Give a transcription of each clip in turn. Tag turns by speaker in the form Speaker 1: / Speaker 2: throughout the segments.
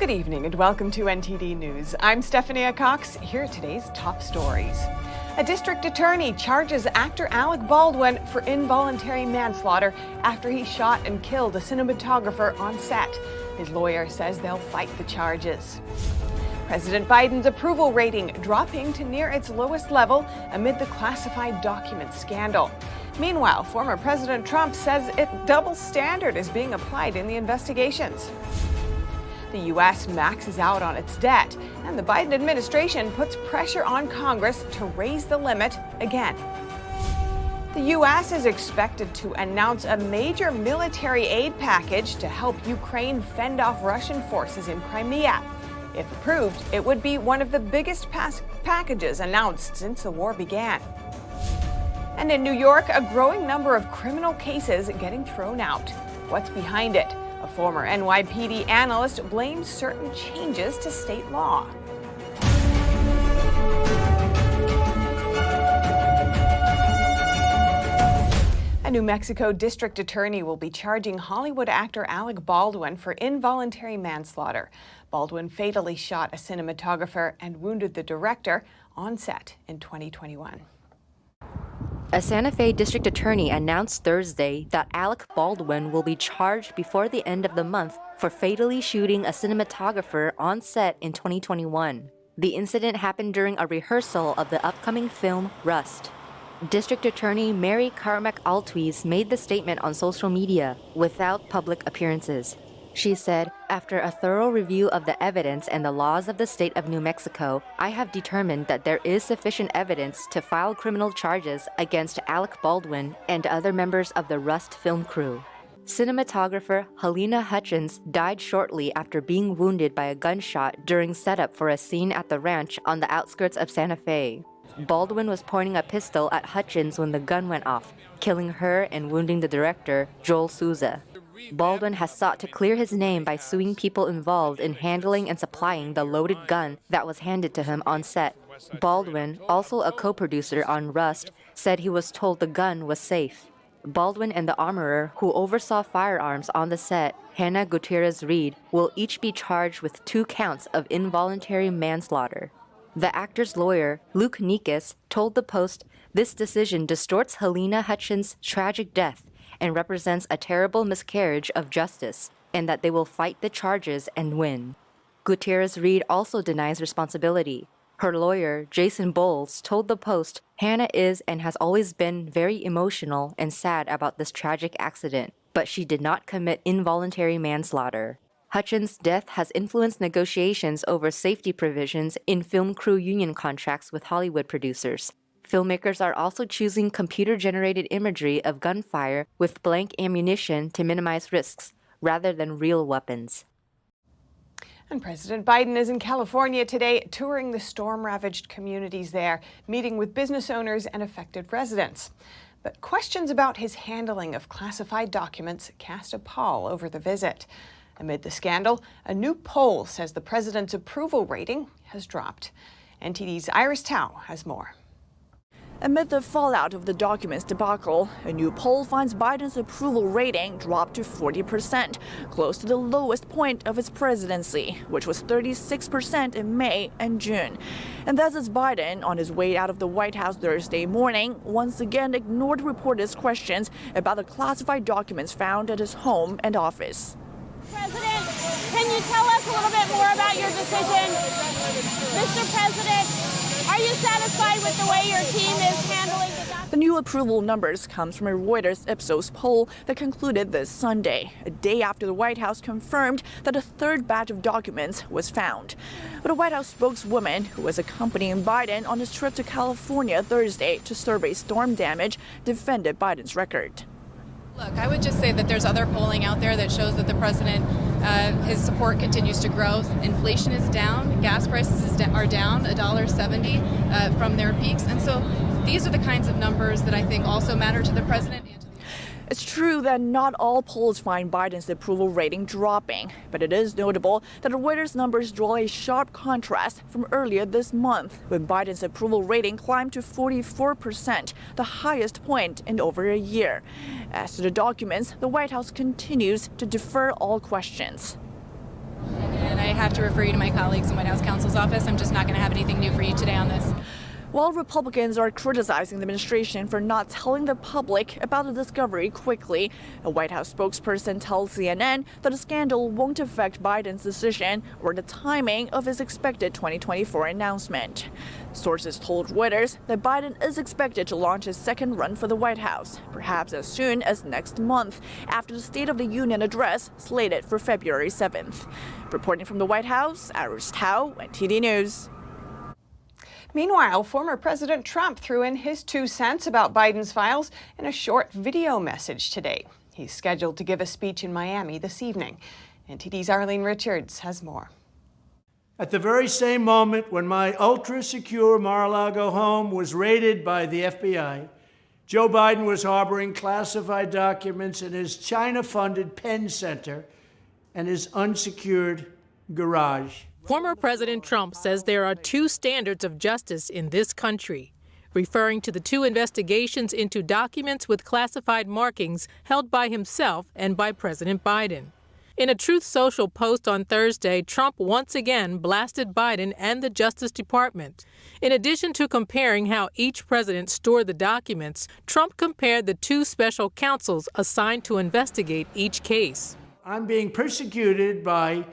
Speaker 1: Good evening and welcome to NTD News. I'm Stephania Cox. Here are today's top stories. A district attorney charges actor Alec Baldwin for involuntary manslaughter after he shot and killed a cinematographer on set. His lawyer says they'll fight the charges. President Biden's approval rating dropping to near its lowest level amid the classified documents scandal. Meanwhile, former President Trump says a double standard is being applied in the investigations. The U.S. maxes out on its debt, and the Biden administration puts pressure on Congress to raise the limit again. The U.S. is expected to announce a major military aid package to help Ukraine fend off Russian forces in Crimea. If approved, it would be one of the biggest packages announced since the war began. And in New York, a growing number of criminal cases getting thrown out. What's behind it? A former NYPD analyst blames certain changes to state law. A New Mexico district attorney will be charging Hollywood actor Alec Baldwin for involuntary manslaughter. Baldwin fatally shot a cinematographer and wounded the director on set in 2021.
Speaker 2: A Santa Fe district attorney announced Thursday that Alec Baldwin will be charged before the end of the month for fatally shooting a cinematographer on set in 2021. The incident happened during a rehearsal of the upcoming film Rust. District Attorney Mary Carmack Altwies made the statement on social media without public appearances. She said, "After a thorough review of the evidence and the laws of the state of New Mexico, I have determined that there is sufficient evidence to file criminal charges against Alec Baldwin and other members of the Rust film crew." Cinematographer Helena Hutchins died shortly after being wounded by a gunshot during setup for a scene at the ranch on the outskirts of Santa Fe. Baldwin was pointing a pistol at Hutchins when the gun went off, killing her and wounding the director, Joel Souza. Baldwin has sought to clear his name by suing people involved in handling and supplying the loaded gun that was handed to him on set. Baldwin, also a co-producer on Rust, said he was told the gun was safe. Baldwin and the armorer who oversaw firearms on the set, Hannah Gutierrez-Reed, will each be charged with 2 counts of involuntary manslaughter. The actor's lawyer, Luke Nikas, told the Post, "This decision distorts Helena Hutchins' tragic death and represents a terrible miscarriage of justice, and that they will fight the charges and win." Gutierrez-Reed also denies responsibility. Her lawyer, Jason Bowles, told the Post, "Hannah is and has always been very emotional and sad about this tragic accident, but she did not commit involuntary manslaughter." Hutchins' death has influenced negotiations over safety provisions in film crew union contracts with Hollywood producers. Filmmakers are also choosing computer-generated imagery of gunfire with blank ammunition to minimize risks, rather than real weapons.
Speaker 1: And President Biden is in California today, touring the storm-ravaged communities there, meeting with business owners and affected residents. But questions about his handling of classified documents cast a pall over the visit. Amid the scandal, a new poll says the president's approval rating has dropped. NTD's Iris Tao has more.
Speaker 3: Amid the fallout of the documents debacle, a new poll finds Biden's approval rating dropped to 40%, close to the lowest point of his presidency, which was 36% in May and June. And that's as Biden, on his way out of the White House Thursday morning, once again ignored reporters' questions about the classified documents found at his home and office.
Speaker 4: President, can you tell us a little bit more about your decision? Mr. President, are you satisfied with the way your team is handling the documents?
Speaker 3: The new approval numbers comes from a Reuters Ipsos poll that concluded this Sunday, a day after the White House confirmed that a third batch of documents was found. But a White House spokeswoman who was accompanying Biden on his trip to California Thursday to survey storm damage defended Biden's record.
Speaker 5: Look, I would just say that there's other polling out there that shows that the president, his support continues to grow. Inflation is down, gas prices are down $1.70 from their peaks. And so these are the kinds of numbers that I think also matter to the president.
Speaker 3: It's true that not all polls find Biden's approval rating dropping, but it is notable that Reuters numbers draw a sharp contrast from earlier this month, when Biden's approval rating climbed to 44%, the highest point in over a year. As to the documents, the White House continues to defer all questions.
Speaker 5: And have to refer you to my colleagues in White House counsel's office. I'm just not going to have anything new for you today on this.
Speaker 3: While Republicans are criticizing the administration for not telling the public about the discovery quickly, a White House spokesperson tells CNN that the scandal won't affect Biden's decision or the timing of his expected 2024 announcement. Sources told Reuters that Biden is expected to launch his second run for the White House, perhaps as soon as next month, after the State of the Union address slated for February 7th. Reporting from the White House, Iris Tao, NTD News.
Speaker 1: Meanwhile, former President Trump threw in his 2 cents about Biden's files in a short video message today. He's scheduled to give a speech in Miami this evening. NTD's Arlene Richards has more.
Speaker 6: At the very same moment when my ultra-secure Mar-a-Lago home was raided by the FBI, Joe Biden was harboring classified documents in his China-funded Penn Center and his unsecured garage.
Speaker 7: Former President Trump says there are 2 standards of justice in this country, referring to the 2 investigations into documents with classified markings held by himself and by President Biden. In a Truth Social post on Thursday, Trump once again blasted Biden and the Justice Department. In addition to comparing how each president stored the documents, Trump compared the 2 special counsels assigned to investigate each case.
Speaker 6: I'm being persecuted by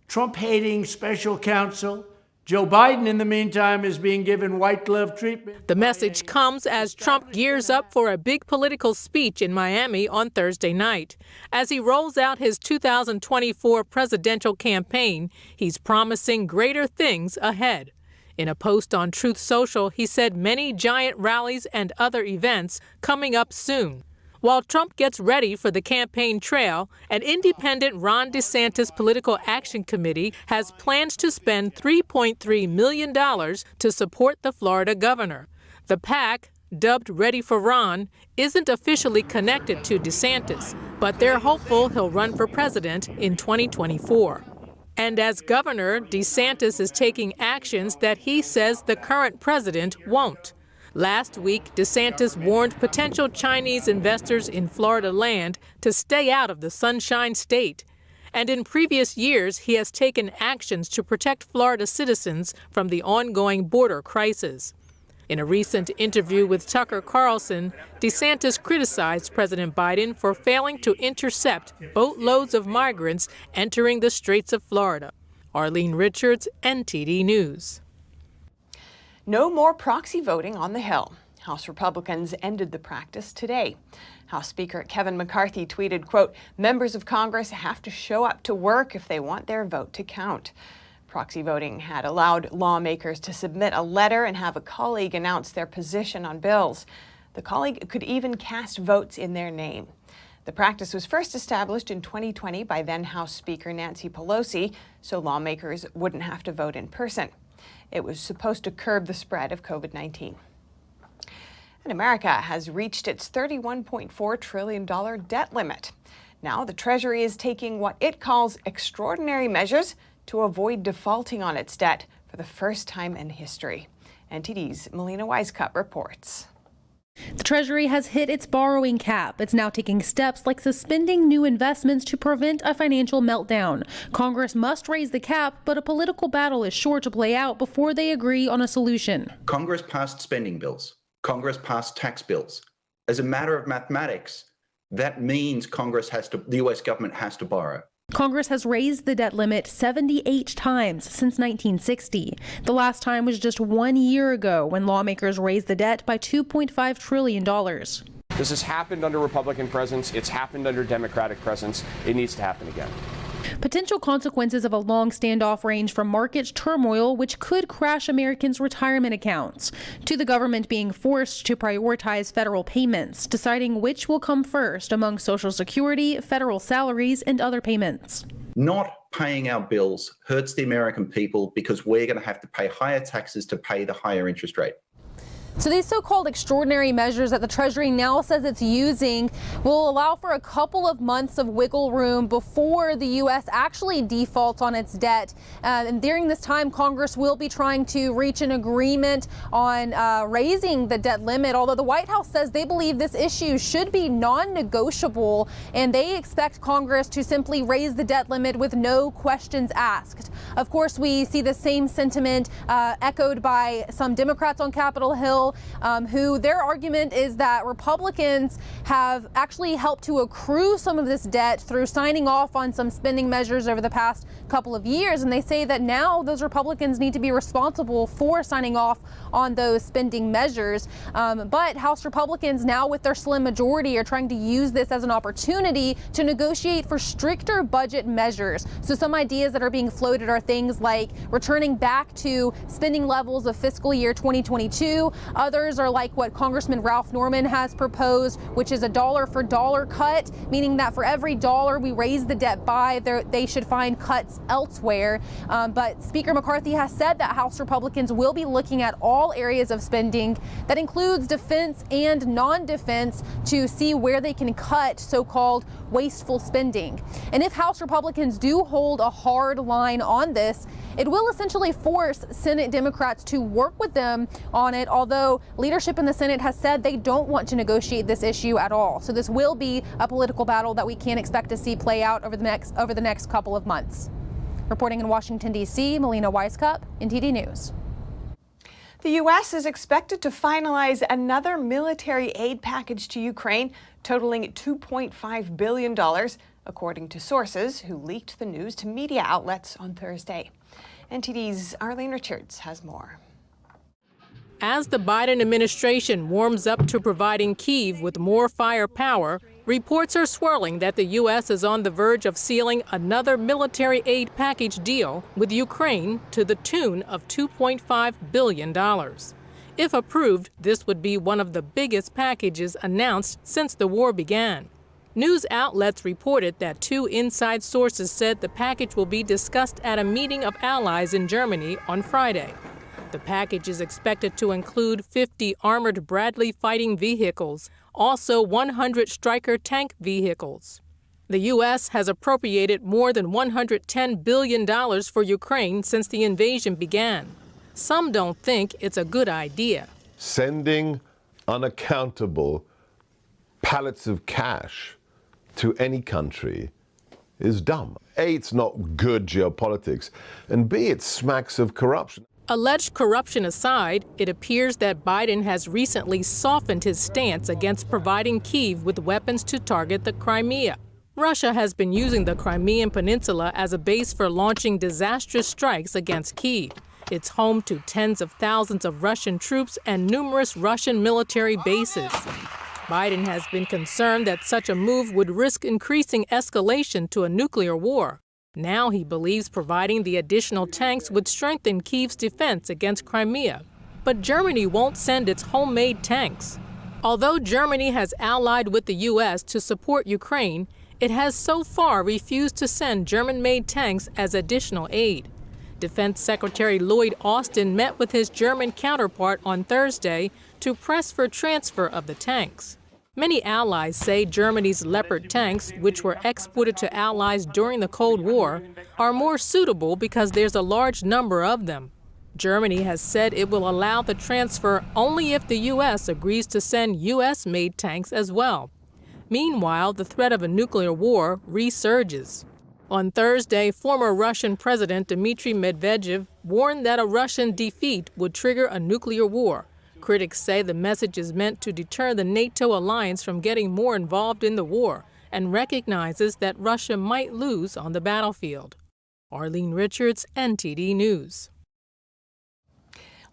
Speaker 6: Trump-hating special counsel. Joe Biden, in the meantime, is being given white glove treatment.
Speaker 7: The message comes as Trump gears up for a big political speech in Miami on Thursday night. As he rolls out his 2024 presidential campaign, he's promising greater things ahead. In a post on Truth Social, he said many giant rallies and other events coming up soon. While Trump gets ready for the campaign trail, an independent Ron DeSantis Political Action Committee has plans to spend $3.3 million to support the Florida governor. The PAC, dubbed Ready for Ron, isn't officially connected to DeSantis, but they're hopeful he'll run for president in 2024. And as governor, DeSantis is taking actions that he says the current president won't. Last week, DeSantis warned potential Chinese investors in Florida land to stay out of the Sunshine State. And in previous years, he has taken actions to protect Florida citizens from the ongoing border crisis. In a recent interview with Tucker Carlson, DeSantis criticized President Biden for failing to intercept boatloads of migrants entering the Straits of Florida. Arlene Richards, NTD News.
Speaker 1: No more proxy voting on the Hill. House Republicans ended the practice today. House Speaker Kevin McCarthy tweeted, quote, "Members of Congress have to show up to work if they want their vote to count." Proxy voting had allowed lawmakers to submit a letter and have a colleague announce their position on bills. The colleague could even cast votes in their name. The practice was first established in 2020 by then House Speaker Nancy Pelosi, so lawmakers wouldn't have to vote in person. It was supposed to curb the spread of COVID-19. And America has reached its $31.4 trillion debt limit. Now the Treasury is taking what it calls extraordinary measures to avoid defaulting on its debt for the first time in history. NTD's Melina Wisecup reports.
Speaker 8: The Treasury has hit its borrowing cap. It's now taking steps like suspending new investments to prevent a financial meltdown. Congress must raise the cap, but a political battle is sure to play out before they agree on a solution.
Speaker 9: Congress passed spending bills. Congress passed tax bills. As a matter of mathematics, that means the U.S. government has to borrow.
Speaker 8: Congress has raised the debt limit 78 times since 1960. The last time was just 1 year ago when lawmakers raised the debt by $2.5 trillion.
Speaker 10: This has happened under Republican presence. It's happened under Democratic presence. It needs to happen again.
Speaker 8: Potential consequences of a long standoff range from market turmoil, which could crash Americans' retirement accounts, to the government being forced to prioritize federal payments, deciding which will come first among Social Security, federal salaries, and other payments.
Speaker 9: Not paying our bills hurts the American people because we're going to have to pay higher taxes to pay the higher interest rate.
Speaker 8: So these so-called extraordinary measures that the Treasury now says it's using will allow for a couple of months of wiggle room before the U.S. actually defaults on its debt. And during this time, Congress will be trying to reach an agreement on raising the debt limit, although the White House says they believe this issue should be non-negotiable, and they expect Congress to simply raise the debt limit with no questions asked. Of course, we see the same sentiment echoed by some Democrats on Capitol Hill, who their argument is that Republicans have actually helped to accrue some of this debt through signing off on some spending measures over the past couple of years. And they say that now those Republicans need to be responsible for signing off on those spending measures. But House Republicans now, with their slim majority, are trying to use this as an opportunity to negotiate for stricter budget measures. So some ideas that are being floated are things like returning back to spending levels of fiscal year 2022. Others are like what Congressman Ralph Norman has proposed, which is a dollar-for-dollar cut, meaning that for every dollar we raise the debt by, they should find cuts elsewhere. But Speaker McCarthy has said that House Republicans will be looking at all areas of spending. That includes defense and non-defense to see where they can cut so-called wasteful spending. And if House Republicans do hold a hard line on this, it will essentially force Senate Democrats to work with them on it, although leadership in the Senate has said they don't want to negotiate this issue at all. So this will be a political battle that we can expect to see play out over the next couple of months. Reporting in Washington, D.C., Melina Weiskup, NTD News.
Speaker 1: The U.S. is expected to finalize another military aid package to Ukraine, totaling $2.5 billion, according to sources who leaked the news to media outlets on Thursday. NTD's Arlene Richards has more.
Speaker 7: As the Biden administration warms up to providing Kyiv with more firepower, reports are swirling that the U.S. is on the verge of sealing another military aid package deal with Ukraine to the tune of $2.5 billion. If approved, this would be one of the biggest packages announced since the war began. News outlets reported that two inside sources said the package will be discussed at a meeting of allies in Germany on Friday. The package is expected to include 50 armored Bradley fighting vehicles, also 100 Stryker tank vehicles. The U.S. has appropriated more than $110 billion for Ukraine since the invasion began. Some don't think it's a good idea.
Speaker 11: Sending unaccountable pallets of cash to any country is dumb. A, it's not good geopolitics, and B, it smacks of corruption.
Speaker 7: Alleged corruption aside, it appears that Biden has recently softened his stance against providing Kyiv with weapons to target the Crimea. Russia has been using the Crimean Peninsula as a base for launching disastrous strikes against Kyiv. It's home to tens of thousands of Russian troops and numerous Russian military bases. Biden has been concerned that such a move would risk increasing escalation to a nuclear war. Now he believes providing the additional tanks would strengthen Kyiv's defense against Crimea. But Germany won't send its homemade tanks. Although Germany has allied with the U.S. to support Ukraine, it has so far refused to send German-made tanks as additional aid. Defense Secretary Lloyd Austin met with his German counterpart on Thursday to press for transfer of the tanks. Many allies say Germany's Leopard tanks, which were exported to allies during the Cold War, are more suitable because there's a large number of them. Germany has said it will allow the transfer only if the U.S. agrees to send U.S.-made tanks as well. Meanwhile, the threat of a nuclear war resurges. On Thursday, former Russian President Dmitry Medvedev warned that a Russian defeat would trigger a nuclear war. Critics say the message is meant to deter the NATO alliance from getting more involved in the war and recognizes that Russia might lose on the battlefield. Arlene Richards, NTD News.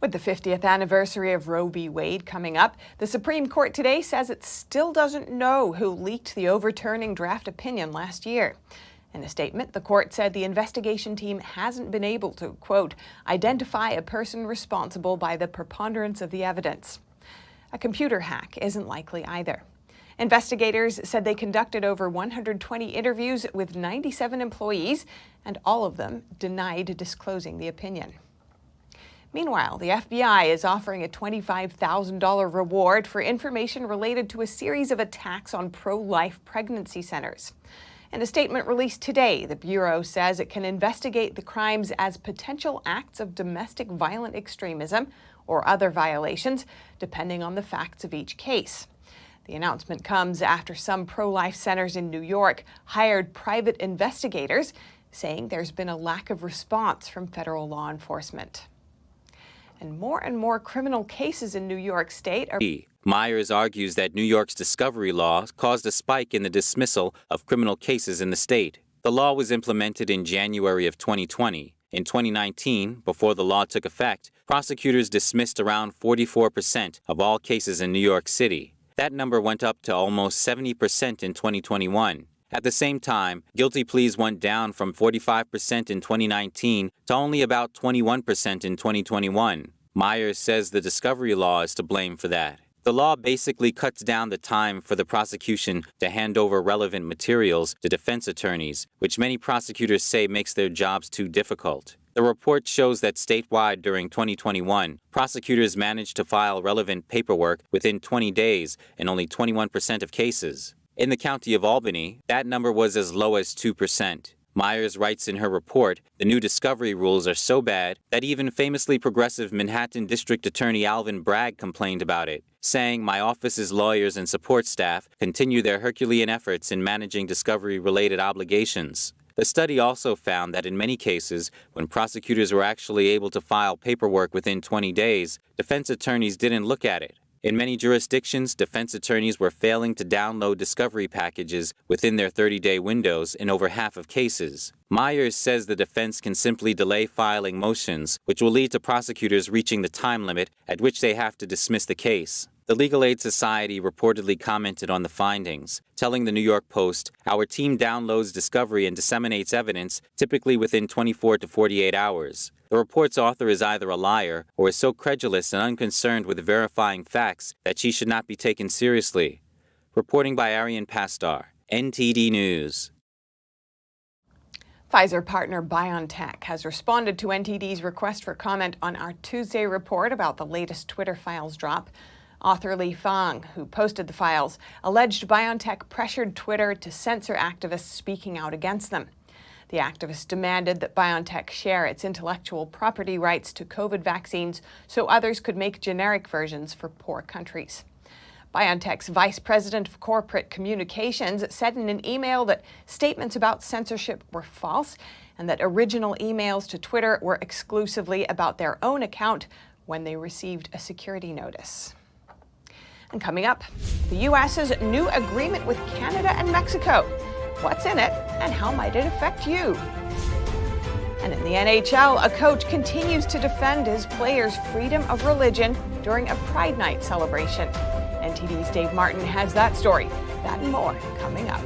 Speaker 1: With the 50th anniversary of Roe v. Wade coming up, the Supreme Court today says it still doesn't know who leaked the overturning draft opinion last year. In a statement, the court said the investigation team hasn't been able to, quote, identify a person responsible by the preponderance of the evidence. A computer hack isn't likely either. Investigators said they conducted over 120 interviews with 97 employees, and all of them denied disclosing the opinion. Meanwhile, the FBI is offering a $25,000 reward for information related to a series of attacks on pro-life pregnancy centers. In a statement released today, the Bureau says it can investigate the crimes as potential acts of domestic violent extremism or other violations, depending on the facts of each case. The announcement comes after some pro-life centers in New York hired private investigators, saying there's been a lack of response from federal law enforcement. And more criminal cases in New York State are...
Speaker 12: Myers argues that New York's discovery law caused a spike in the dismissal of criminal cases in the state. The law was implemented in January of 2020. In 2019, before the law took effect, prosecutors dismissed around 44% of all cases in New York City. That number went up to almost 70% in 2021. At the same time, guilty pleas went down from 45% in 2019 to only about 21% in 2021. Myers says the discovery law is to blame for that. The law basically cuts down the time for the prosecution to hand over relevant materials to defense attorneys, which many prosecutors say makes their jobs too difficult. The report shows that statewide during 2021, prosecutors managed to file relevant paperwork within 20 days in only 21% of cases. In the county of Albany, that number was as low as 2%. Myers writes in her report, the new discovery rules are so bad that even famously progressive Manhattan District Attorney Alvin Bragg complained about it, saying, "My office's lawyers and support staff continue their Herculean efforts in managing discovery-related obligations." The study also found that in many cases, when prosecutors were actually able to file paperwork within 20 days, defense attorneys didn't look at it. In many jurisdictions, defense attorneys were failing to download discovery packages within their 30-day windows in over half of cases. Myers says the defense can simply delay filing motions, which will lead to prosecutors reaching the time limit at which they have to dismiss the case. The Legal Aid Society reportedly commented on the findings, telling the New York Post, "Our team downloads discovery and disseminates evidence typically within 24 to 48 hours. The report's author is either a liar or is so credulous and unconcerned with verifying facts that she should not be taken seriously." Reporting by Arian Pastar, NTD News.
Speaker 1: Pfizer partner Biontech has responded to NTD's request for comment on our Tuesday report about the latest Twitter files drop. Author Li Fang, who posted the files, alleged Biontech pressured Twitter to censor activists speaking out against them. The activists demanded that Biontech share its intellectual property rights to COVID vaccines so others could make generic versions for poor countries. Biontech's vice president of corporate communications said in an email that statements about censorship were false and that original emails to Twitter were exclusively about their own account when they received a security notice. And coming up, the U.S.'s new agreement with Canada and Mexico. What's in it and how might it affect you? And in the NHL, a coach continues to defend his players' freedom of religion during a Pride Night celebration. NTD's Dave Martin has that story. That and more coming up.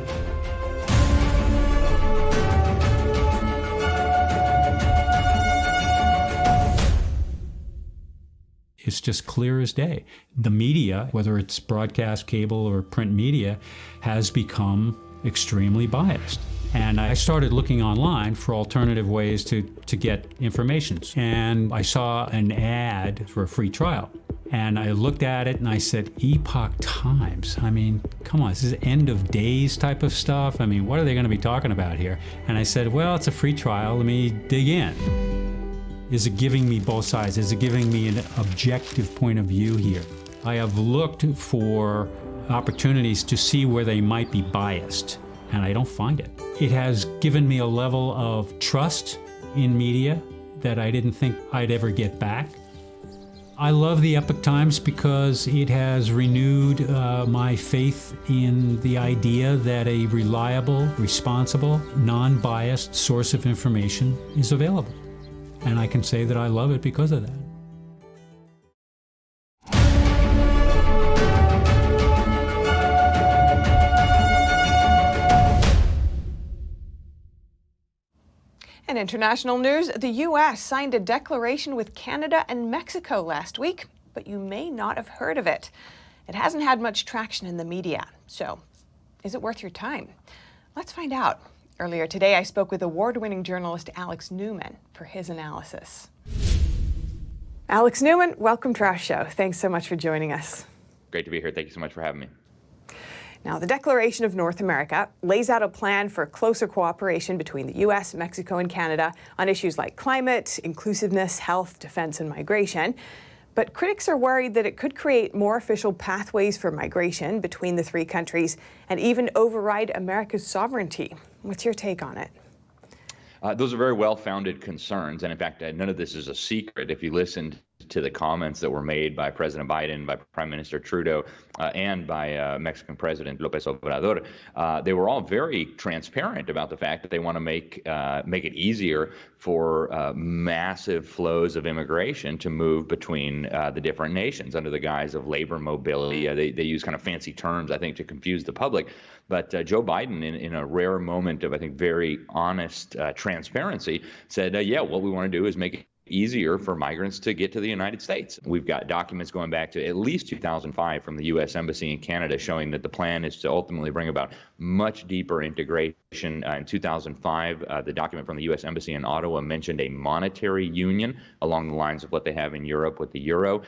Speaker 13: It's just clear as day. The media, whether it's broadcast, cable, or print media, has become extremely biased. And I started looking online for alternative ways to get information. And I saw an ad for a free trial. And I looked at it and I said, Epoch Times. I mean, come on, this is end of days type of stuff. I mean, what are they going to be talking about here? And I said, well, it's a free trial. Let me dig in. Is it giving me both sides? Is it giving me an objective point of view here? I have looked for opportunities to see where they might be biased, and I don't find it. It has given me a level of trust in media that I didn't think I'd ever get back. I love the Epoch Times because it has renewed my faith in the idea that a reliable, responsible, non-biased source of information is available. And I can say that I love it because of that.
Speaker 1: In international news, the U.S. signed a declaration with Canada and Mexico last week, but you may not have heard of it. It hasn't had much traction in the media, so is it worth your time? Let's find out. Earlier today, I spoke with award-winning journalist Alex Newman for his analysis. Alex Newman, welcome to our show. Thanks so much for joining us.
Speaker 14: Great to be here. Thank you so much for having me.
Speaker 1: Now, the Declaration of North America lays out a plan for closer cooperation between the U.S., Mexico, and Canada on issues like climate, inclusiveness, health, defense, and migration. But critics are worried that it could create more official pathways for migration between the three countries and even override America's sovereignty. What's your take on it?
Speaker 14: Those are very well-founded concerns, and in fact, none of this is a secret. If you listened to the comments that were made by President Biden, by Prime Minister Trudeau, and by Mexican President López Obrador, they were all very transparent about the fact that they want to make it easier for massive flows of immigration to move between the different nations under the guise of labor mobility. They use kind of fancy terms, I think, to confuse the public. But Joe Biden, in a rare moment of, I think, very honest transparency, said, yeah, what we want to do is make it easier for migrants to get to the United States. We've got documents going back to at least 2005 from the U.S. Embassy in Canada showing that the plan is to ultimately bring about much deeper integration. In 2005, the document from the U.S. Embassy in Ottawa mentioned a monetary union along the lines of what they have in Europe with the euro.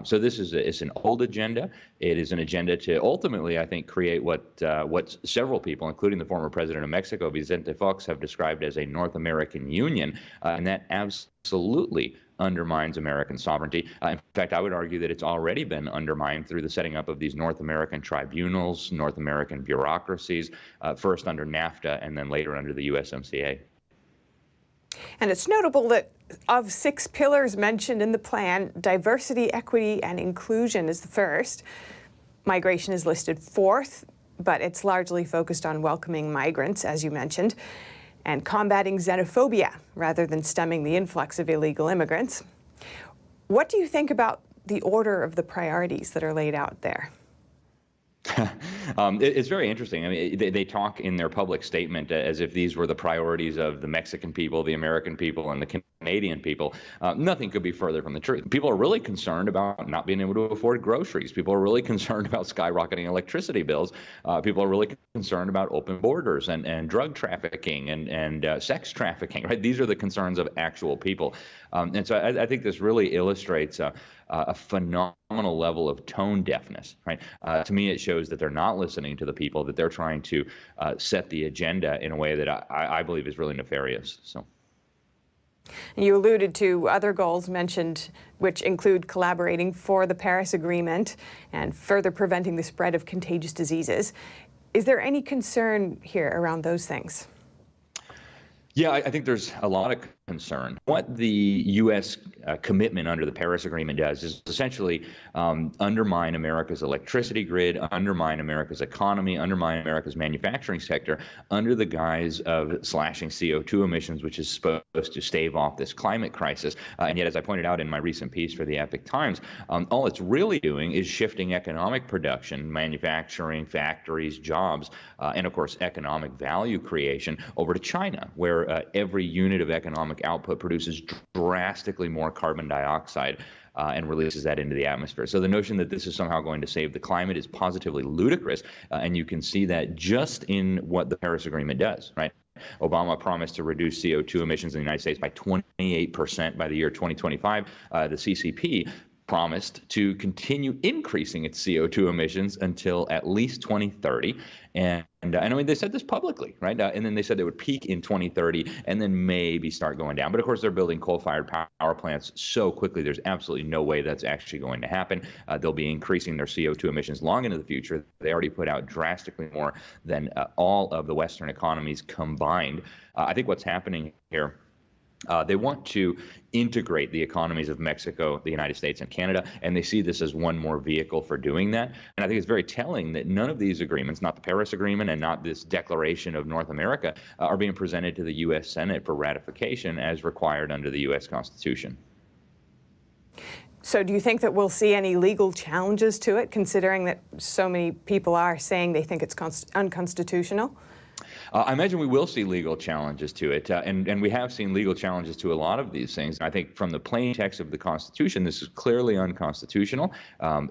Speaker 14: So this is it's an old agenda. It is an agenda to ultimately, I think, create what several people, including the former president of Mexico, Vicente Fox, have described as a North American Union, and that absolutely undermines American sovereignty. In fact, I would argue that it's already been undermined through the setting up of these North American tribunals, North American bureaucracies, first under NAFTA and then later under the USMCA.
Speaker 1: And it's notable that of 6 pillars mentioned in the plan, diversity, equity, and inclusion is the first. Migration is listed 4th, but it's largely focused on welcoming migrants, as you mentioned, and combating xenophobia rather than stemming the influx of illegal immigrants. What do you think about the order of the priorities that are laid out there?
Speaker 14: It's very interesting. I mean, they talk in their public statement as if these were the priorities of the Mexican people, the American people, and the Canadian people. Nothing could be further from the truth. People are really concerned about not being able to afford groceries. People are really concerned about skyrocketing electricity bills. People are really concerned about open borders and drug trafficking and sex trafficking. Right? These are the concerns of actual people. And so I think this really illustrates a phenomenal level of tone deafness. Right? To me, it shows that they're not listening to the people, that they're trying to set the agenda in a way that I believe is really nefarious. So.
Speaker 1: You alluded to other goals mentioned, which include collaborating for the Paris Agreement and further preventing the spread of contagious diseases. Is there any concern here around those things?
Speaker 14: Yeah, I think there's a lot of concern. What the U.S. Commitment under the Paris Agreement does is essentially undermine America's electricity grid, undermine America's economy, undermine America's manufacturing sector under the guise of slashing CO2 emissions, which is supposed to stave off this climate crisis. And yet, as I pointed out in my recent piece for the Epoch Times, all it's really doing is shifting economic production, manufacturing, factories, jobs, and of course, economic value creation over to China, where every unit of economic output produces drastically more carbon dioxide and releases that into the atmosphere. So the notion that this is somehow going to save the climate is positively ludicrous, and you can see that just in what the Paris Agreement does, right? Obama promised to reduce CO2 emissions in the United States by 28% by the year 2025. The CCP promised to continue increasing its CO2 emissions until at least 2030. And I mean, they said this publicly, right? And then they said they would peak in 2030 and then maybe start going down. But of course, they're building coal-fired power plants so quickly, there's absolutely no way that's actually going to happen. They'll be increasing their CO2 emissions long into the future. They already put out drastically more than all of the Western economies combined. I think what's happening here, they want to integrate the economies of Mexico, the United States, and Canada, and they see this as one more vehicle for doing that. And I think it's very telling that none of these agreements, not the Paris Agreement and not this Declaration of North America, are being presented to the U.S. Senate for ratification as required under the U.S. Constitution.
Speaker 1: So do you think that we'll see any legal challenges to it, considering that so many people are saying they think it's unconstitutional?
Speaker 14: I imagine we will see legal challenges to it, and we have seen legal challenges to a lot of these things. I think from the plain text of the Constitution, this is clearly unconstitutional.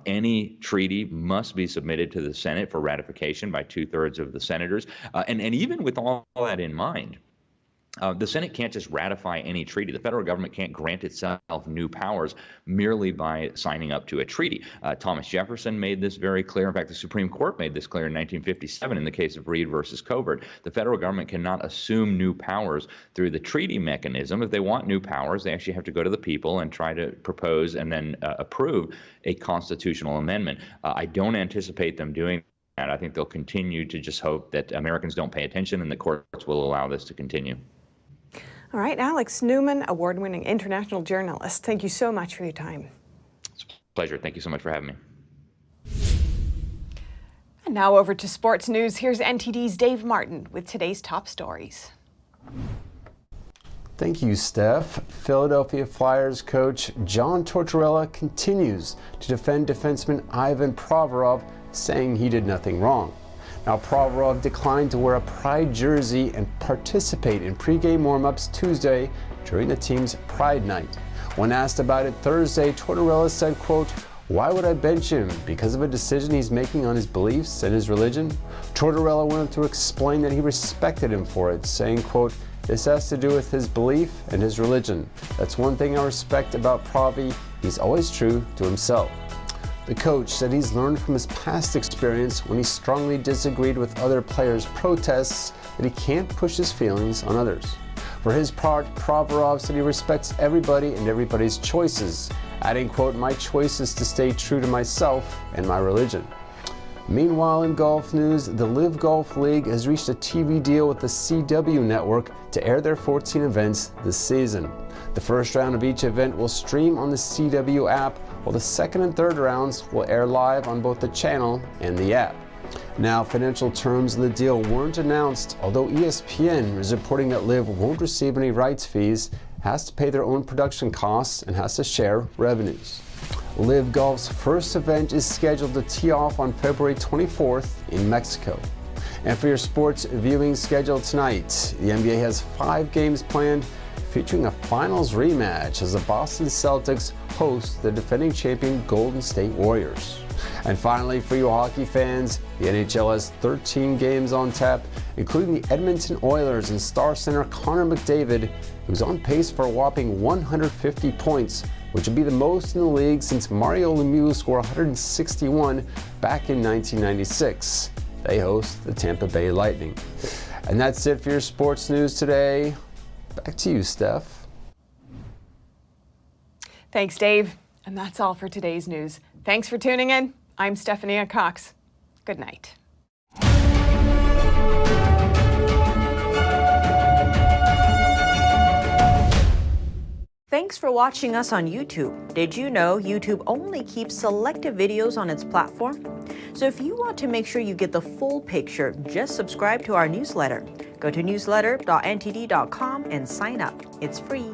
Speaker 14: Any treaty must be submitted to the Senate for ratification by 2/3 of the senators. And even with all that in mind, The Senate can't just ratify any treaty. The federal government can't grant itself new powers merely by signing up to a treaty. Thomas Jefferson made this very clear. In fact, the Supreme Court made this clear in 1957 in the case of Reed versus Covert. The federal government cannot assume new powers through the treaty mechanism. If they want new powers, they actually have to go to the people and try to propose and then approve a constitutional amendment. I don't anticipate them doing that. I think they'll continue to just hope that Americans don't pay attention and the courts will allow this to continue.
Speaker 1: All right, Alex Newman, award-winning international journalist. Thank you so much for your time.
Speaker 14: It's a pleasure. Thank you so much for having me.
Speaker 1: And now over to sports news. Here's NTD's Dave Martin with today's top stories.
Speaker 15: Thank you, Steph. Philadelphia Flyers coach John Tortorella continues to defend defenseman Ivan Provorov, saying he did nothing wrong. Now, Provorov declined to wear a Pride jersey and participate in pregame warm-ups Tuesday during the team's Pride night. When asked about it Thursday, Tortorella said, quote, "Why would I bench him? Because of a decision he's making on his beliefs and his religion?" Tortorella went on to explain that he respected him for it, saying, quote, "This has to do with his belief and his religion. That's one thing I respect about Provi. He's always true to himself." The coach said he's learned from his past experience when he strongly disagreed with other players' protests that he can't push his feelings on others. For his part, Provorov said he respects everybody and everybody's choices, adding, quote, "My choice is to stay true to myself and my religion." Meanwhile, in golf news, the Live Golf League has reached a TV deal with the CW network to air their 14 events this season. The first round of each event will stream on the CW app, while the second and third rounds will air live on both the channel and the app. Now, financial terms of the deal weren't announced, although ESPN is reporting that Live won't receive any rights fees, has to pay their own production costs, and has to share revenues. Live Golf's first event is scheduled to tee off on February 24th in Mexico. And for your sports viewing schedule tonight, the NBA has 5 games planned, featuring a finals rematch as the Boston Celtics host the defending champion Golden State Warriors. And finally, for you hockey fans, the NHL has 13 games on tap, including the Edmonton Oilers and star center Connor McDavid, who's on pace for a whopping 150 points, which would be the most in the league since Mario Lemieux scored 161 back in 1996. They host the Tampa Bay Lightning. And that's it for your sports news today. Back to you, Steph.
Speaker 1: Thanks, Dave. And that's all for today's news. Thanks for tuning in. I'm Stephanie Cox. Good night.
Speaker 16: Thanks for watching us on YouTube. Did you know YouTube only keeps selective videos on its platform? So if you want to make sure you get the full picture, just subscribe to our newsletter. Go to newsletter.ntd.com and sign up. It's free.